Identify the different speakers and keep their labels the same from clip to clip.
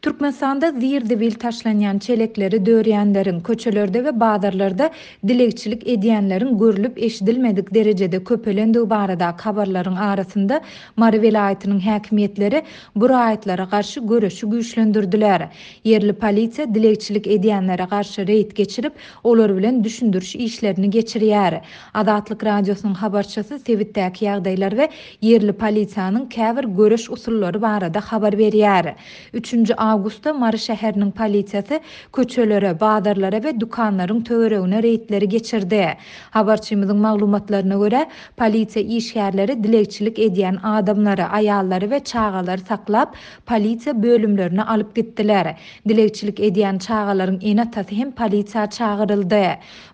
Speaker 1: Türkmenistanda zirdibil taşlanyan çelekleri döriýänleriň köçelerde we bazarlarda dilekçilik edýänleriň görülüp eşidilmedik derejede köpelendiği barada habarlaryň arasynda Mary vilayatynyň häkimiýetleri bu raýatlara garşy göreşi güýçlendirdiler. Yerli polisiýa dilekçilik edýänlere garşy reýt geçirip olar bilen düşündürüş işlerini geçirýär. Adatlyk radiosynyň habarçysy Sewitdäki ýagdaýlar we yerli polisiýanyň käbir göreş usullary barada habar berýär. 3. Awgustda Mary şäheriniň polisiýasy köçelere, bazarlara we dukanlaryň töweregine reýtleri geçirdi. Habarçymyzyň maglumatlaryna görä, polisiýa işgärleri dilekçilik edýän adamlary, aýallary we çağalary saklap, polisiýa bölümlerine alyp gitdiler. Dilekçilik edýän çağalaryň enatasy hem polisiýa çağıryldy.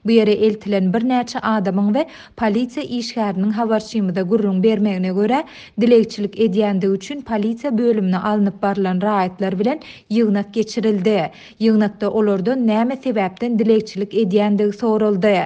Speaker 1: Bu ýere eltilen bir näçe adamyň we polisiýa işgäriniň habarçymyza gurrun bermegine görä, dilekçilik edýändigi üçin polisiýa bölümine alınıp barılan raýatlar bilen ýygnak geçirildi. Ýygnakda olardan näme sebäpden dilekçilik edýändigi soruldy.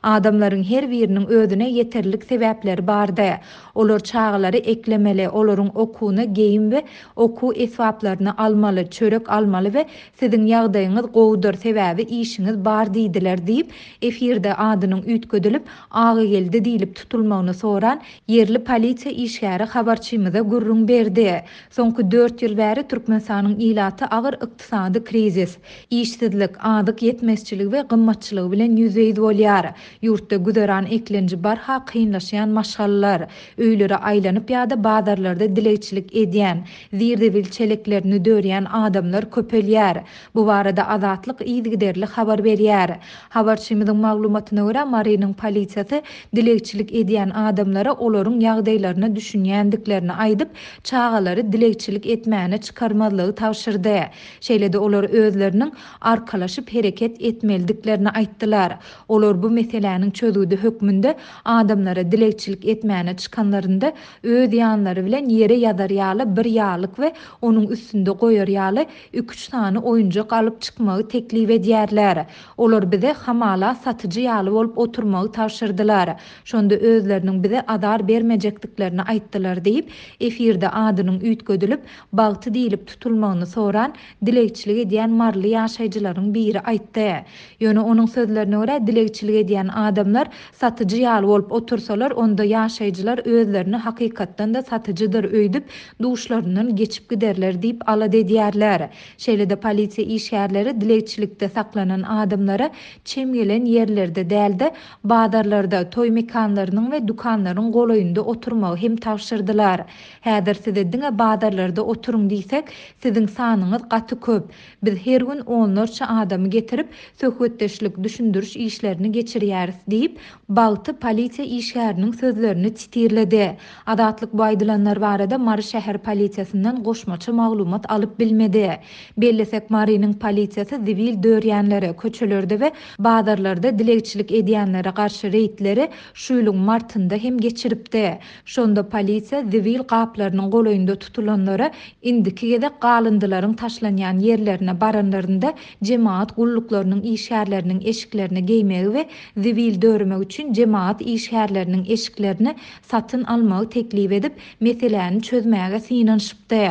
Speaker 1: Adamlaryň her biriniň özüne ýeterlik sebäpleri bardy. Olar çağalary eklemeli, olaryň okuwyna geýim we oku esbaplaryny almaly, çörek almaly we siziň ýagdaýyňyz gowudur sebäbi işiňiz bar diýdiler diýip efirde adynyň üýtgedilip agy geldi diýilip tutulmagyny soran yerli polisiýa işgäri habarçymyza gurrun berdi. Soňky 4 ýyl bäri Türkmenistanyň ilaty agyr ykdysady krizis, işsizlik, adyk ýetmezçilik we gymmatçylygy bilen ýüzbeýiz bolýar. Ýurtda güzeran eklenji barha kynlaşýan maşgallar, öýlere aýlanyp ýa-da bazarlarda dilekçilik edýän, zirdebil çeleklerini dörýän adamlar köpelýär. Bu barada Azatlyk ýygyderli habar berýär. Habarçymyzyň maglumatyna görä, Marynyň polisiýasy dilekçilik edýän adamlara olaryň ýagdaýlaryny düşünýändiklerini aýdyp, çağalary dilekçilik etmäni çıkarmalygy tawşyrdy. Şeýlede olar özleriniň arkalaşyp hereket etmeldiklerini aýtdylar. Olar bu meseleniň çözüdi hökmünde adamlara dilekçilik etmäni çıkanlarynda öz ýanlary bilen ýere ýazarýaly bir ýalyk we onuň üstünde goýarýaly 2-3 tany oýunjak alyp çykmagy teklip edýärler. Olar bize hamala satyjy ýaly bolup oturmagy tawşyrdylar. Şonda özleriniň bize adar bermejekdiklerini aýtdylar diýip efirde adynyň üýtgedilip bagty diýilip tutulmagyny soran dilekçilik edýän marly ýaşaýjylaryň biri aýtdy. Ýöne onuň sözlerine görä dilekçilik edýän adamlar satyjy ýaly bolup otursalar, onda ýaşaýjylar özlerini hakykatdan da satyjydyr öýdüp duşlaryndan geçip giderler diýip ala edýärler. Şeýlede polisiýa işgärleri dilekçilikde saklanan adamlara çem gelen yerlerde dälde bazarlarda, toý mekanlarynyň we dukanlaryň golaýynda oturmagy hem tawşyrdylar. Häzir siz diňe bazarlarda oturuň diýsek, siziň sanyňyz gaty köp. Biz her gün onlarça adamy getirip söhbetdeşlik, düşündürüş işlerini geçirýäris diýip bagty polisiýa işgäriniň sözlerini titirledi. Adatlyk bu aýdylanlar barada Mary şäher polisiýasyndan goşmaça maglumat alyp bilmedi. Bellesek Marynyň polisiýasy zibil dörýänlere, köçelerde we bazarlarda dilekçilik edýänlere garşy reýtleri şu ýylyň martynda hem geçiripdi. Şonda polisiýa zibil gaplarynyň golaýynda tutulanlara indiki gezek galyndylaryň taşlanýan yerlerine baranlarynda jemaat gulluklarının işgärleriniň eşiklerine geýmegi we zibil dörmek üçin jemaat işgärleriniň eşiklerini satyn almagy teklip edip meseleni çözmäge synanyşypdy.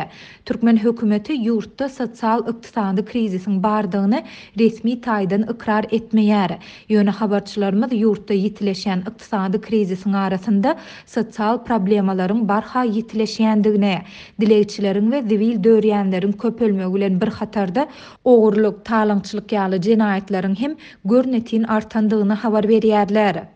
Speaker 1: Türkmen hökümeti ýurtda sosial ykdysady krizisiň bardygyny resmi taýdan ikrar etmeýär. Ýöne habarçylarymyz ýurtda ýitileşen ykdysady krizisiň arasynda sosial problemalaryň barha ýitileşýändigine, dilekçileriň we zibil dörýänleriň köpelmegi bilen bir hatarda ogurluk, talaňçylyk ýaly jenaýatleriň hem görnetin artandygyny habar berýärler.